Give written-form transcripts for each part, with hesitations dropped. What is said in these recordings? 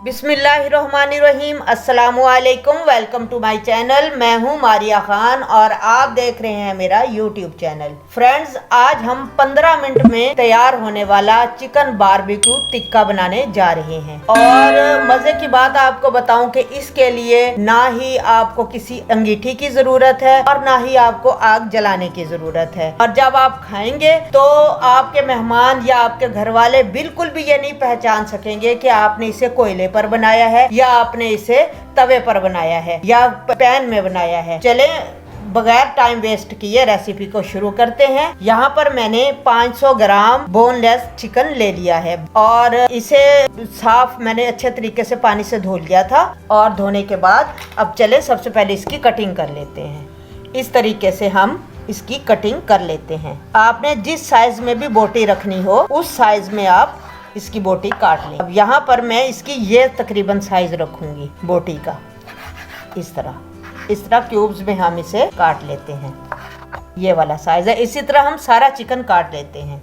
बिस्मिल्लाहिर्रहमानिर्रहीम, अस्सलामुअलैकुम। Welcome to my channel. मैं हूं मारिया खान और आप देख रहे हैं मेरा यूट्यूब चैनल। फ्रेंड्स, आज हम 15 मिनट में तैयार होने वाला चिकन बारबेक्यू टिक्का बनाने जा रहे हैं। और मजे की बात आपको बताऊं कि इसके लिए ना ही आपको किसी अंगीठी की जरूरत है और ना ही आपको आग जलाने की जरूरत है। और जब आप खाएंगे तो आपके मेहमान या आपके घर वाले बिल्कुल भी ये नहीं पहचान सकेंगे कि आपने इसे कोयले पर बनाया है या आपने इसे तवे पर बनाया है या पैन में बनाया है। चले बगैर टाइम वेस्ट किए रेसिपी को शुरू करते हैं। यहाँ पर मैंने 500 ग्राम बोनलेस चिकन ले लिया है और इसे साफ मैंने अच्छे तरीके से पानी से धो लिया था। और धोने के बाद अब चले सबसे पहले इसकी कटिंग कर लेते हैं। इस तरीके से हम इसकी कटिंग कर लेते हैं। आपने जिस साइज में भी बोटी रखनी हो उस साइज में आप इसकी बोटी काट लें। अब यहाँ पर मैं इसकी ये तकरीबन साइज रखूंगी बोटी का। इस तरह क्यूब्स में हम इसे काट लेते हैं। ये वाला साइज है। इसी तरह हम सारा चिकन काट लेते हैं।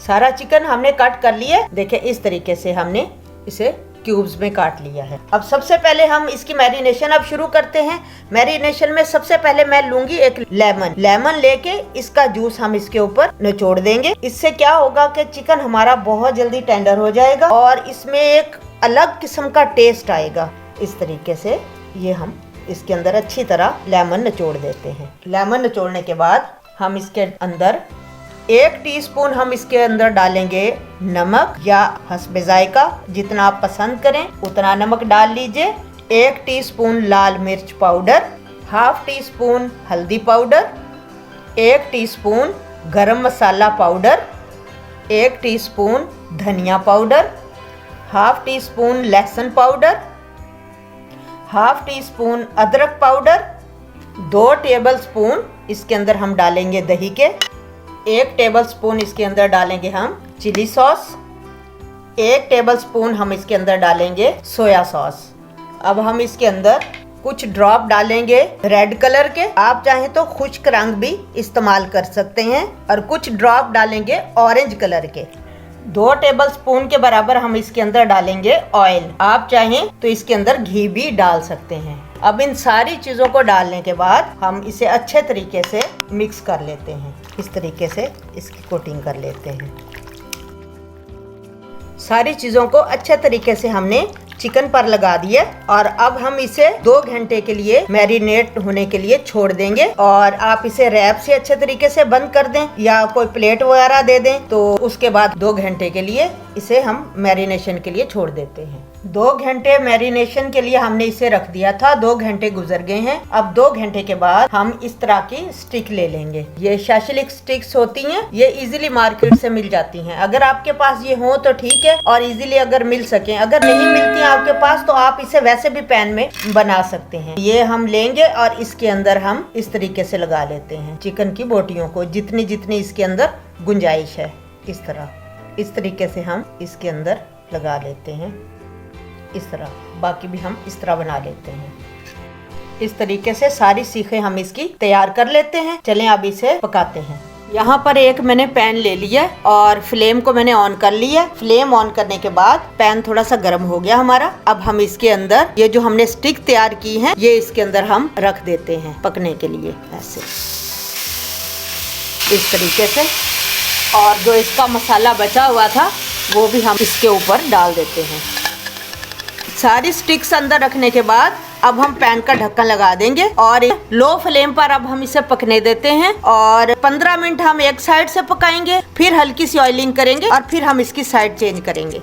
सारा चिकन हमने कट कर लिया। देखिए इस तरीके से हमने इसे क्यूब्स में काट लिया है। अब सबसे पहले हम इसकी मैरिनेशन अब शुरू करते हैं। मैरिनेशन में सबसे पहले मैं लूंगी एक लेमन लेके इसका जूस हम इसके ऊपर निचोड़ देंगे। इससे क्या होगा कि चिकन हमारा बहुत जल्दी टेंडर हो जाएगा और इसमें एक अलग किस्म का टेस्ट आएगा। इस तरीके से ये हम इसके अंदर अच्छी तरह लेमन निचोड़ देते हैं। लेमन निचोड़ने के बाद हम इसके अंदर 1 टीस्पून हम इसके अंदर डालेंगे नमक या हस्बे जायका, जितना आप पसंद करें उतना नमक डाल लीजिए। 1 टीस्पून लाल मिर्च पाउडर, ½ टीस्पून हल्दी पाउडर, 1 टीस्पून गरम मसाला पाउडर, 1 टीस्पून धनिया पाउडर, ½ टीस्पून लहसुन पाउडर, ½ टीस्पून अदरक पाउडर, 2 टेबलस्पून इसके अंदर हम डालेंगे दही के, 1 टेबलस्पून इसके अंदर डालेंगे हम चिली सॉस, 1 टेबलस्पून हम इसके अंदर डालेंगे सोया सॉस। अब हम इसके अंदर कुछ ड्रॉप डालेंगे रेड कलर के। आप चाहें तो खुश्क रंग भी इस्तेमाल कर सकते हैं। और कुछ ड्रॉप डालेंगे ऑरेंज कलर के। 2 टेबलस्पून के बराबर हम इसके अंदर डालेंगे ऑयल। आप चाहें तो इसके अंदर घी भी डाल सकते हैं। अब इन सारी चीज़ों को डालने के बाद हम इसे अच्छे तरीके से मिक्स कर लेते हैं। इस तरीके से इसकी कोटिंग कर लेते हैं। सारी चीज़ों को अच्छे तरीके से हमने चिकन पर लगा दिया और अब हम इसे 2 घंटे के लिए मैरिनेट होने के लिए छोड़ देंगे। और आप इसे रैप से अच्छे तरीके से बंद कर दें या कोई प्लेट वगैरह दे दें। तो उसके बाद 2 घंटे के लिए इसे हम मैरिनेशन के लिए छोड़ देते हैं। 2 घंटे मैरिनेशन के लिए हमने इसे रख दिया था। 2 घंटे गुजर गए हैं। अब 2 घंटे के बाद हम इस तरह की स्टिक ले लेंगे। ये शाशलिक स्टिक्स होती हैं, ये इजीली मार्केट से मिल जाती हैं। अगर आपके पास ये हो तो ठीक है और इजीली अगर मिल सके। अगर नहीं मिलती आपके पास तो आप इसे वैसे भी पैन में बना सकते हैं। ये हम लेंगे और इसके अंदर हम इस तरीके से लगा लेते हैं चिकन की बोटियों को, जितनी जितनी इसके अंदर गुंजाइश है। इस तरीके से हम इसके अंदर लगा लेते हैं। इस तरह बाकी भी हम इस तरह बना लेते हैं। इस तरीके से सारी सीखें हम इसकी तैयार कर लेते हैं। चलें अब इसे पकाते हैं। यहाँ पर एक मैंने पैन ले लिया और फ्लेम को मैंने ऑन कर लिया। फ्लेम ऑन करने के बाद पैन थोड़ा सा गर्म हो गया हमारा। अब हम इसके अंदर ये जो हमने स्टिक तैयार की है ये इसके अंदर हम रख देते हैं पकने के लिए, ऐसे इस तरीके से। और जो इसका मसाला बचा हुआ था वो भी हम इसके ऊपर डाल देते हैं। सारी स्टिक्स अंदर रखने के बाद अब हम पैन का ढक्कन लगा देंगे और लो फ्लेम पर अब हम इसे पकने देते हैं। और 15 मिनट हम एक साइड से पकाएंगे, फिर हल्की सी ऑयलिंग करेंगे और फिर हम इसकी साइड चेंज करेंगे।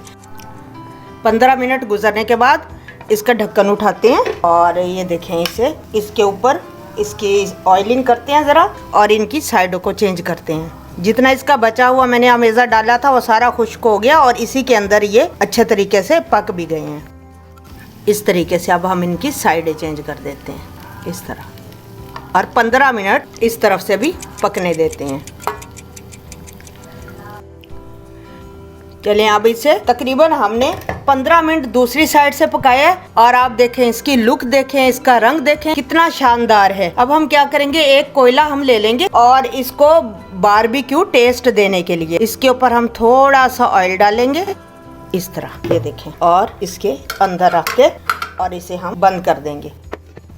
15 मिनट गुजरने के बाद इसका ढक्कन उठाते हैं और ये देखें इसे इसके ऊपर इसकी ऑयलिंग करते हैं ज़रा और इनकी साइडों को चेंज करते हैं। जितना इसका बचा हुआ मैंने अमेज़ा डाला था वो सारा खुश्क हो गया और इसी के अंदर ये अच्छे तरीके से पक भी गए हैं। इस तरीके से अब हम इनकी साइडें चेंज कर देते हैं। इस तरह, और 15 मिनट इस तरफ से भी पकने देते हैं। चलिए अब इसे तकरीबन हमने 15 मिनट दूसरी साइड से पकाया और आप देखें इसकी लुक देखें, इसका रंग देखें कितना शानदार है। अब हम क्या करेंगे, एक कोयला हम ले लेंगे और इसको बारबेक्यू टेस्ट देने के लिए इसके ऊपर हम थोड़ा सा ऑयल डालेंगे इस तरह, ये देखें, और इसके अंदर रख के और इसे हम बंद कर देंगे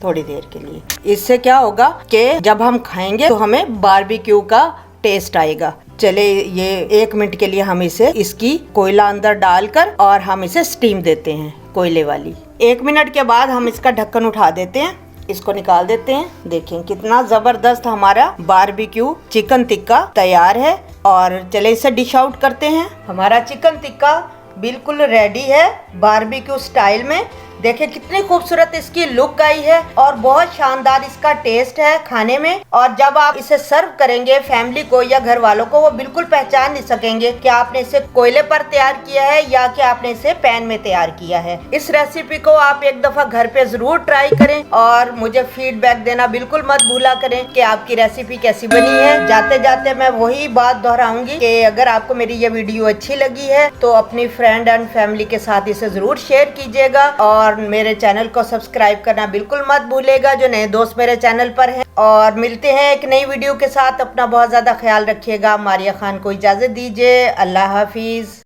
थोड़ी देर के लिए। इससे क्या होगा कि जब हम खाएंगे तो हमें बारबेक्यू का टेस्ट आएगा। चले ये 1 मिनट के लिए हम इसे इसकी कोयला अंदर डालकर और हम इसे स्टीम देते हैं कोयले वाली। 1 मिनट के बाद हम इसका ढक्कन उठा देते हैं, इसको निकाल देते हैं। देखें कितना जबरदस्त हमारा बारबेक्यू चिकन टिक्का तैयार है। और चले इसे डिश आउट करते हैं। हमारा चिकन टिक्का बिल्कुल रेडी है बारबेक्यू स्टाइल में। देखें कितनी खूबसूरत इसकी लुक आई है और बहुत शानदार इसका टेस्ट है खाने में। और जब आप इसे सर्व करेंगे फैमिली को या घर वालों को, वो बिल्कुल पहचान नहीं सकेंगे कि आपने इसे कोयले पर तैयार किया है या कि आपने इसे पैन में तैयार किया है। इस रेसिपी को आप एक दफा घर पे जरूर ट्राई करें और मुझे फीडबैक देना बिल्कुल मत भूला करें कि आपकी रेसिपी कैसी बनी है। जाते जाते मैं वही बात दोहराऊंगी कि अगर आपको मेरी ये वीडियो अच्छी लगी है तो अपनी फ्रेंड एंड फैमिली के साथ इसे जरूर शेयर कीजिएगा और मेरे चैनल को सब्सक्राइब करना बिल्कुल मत भूलेगा जो नए दोस्त मेरे चैनल पर हैं। और मिलते हैं एक नई वीडियो के साथ। अपना बहुत ज्यादा ख्याल रखिएगा। मारिया खान को इजाजत दीजिए। अल्लाह हाफिज।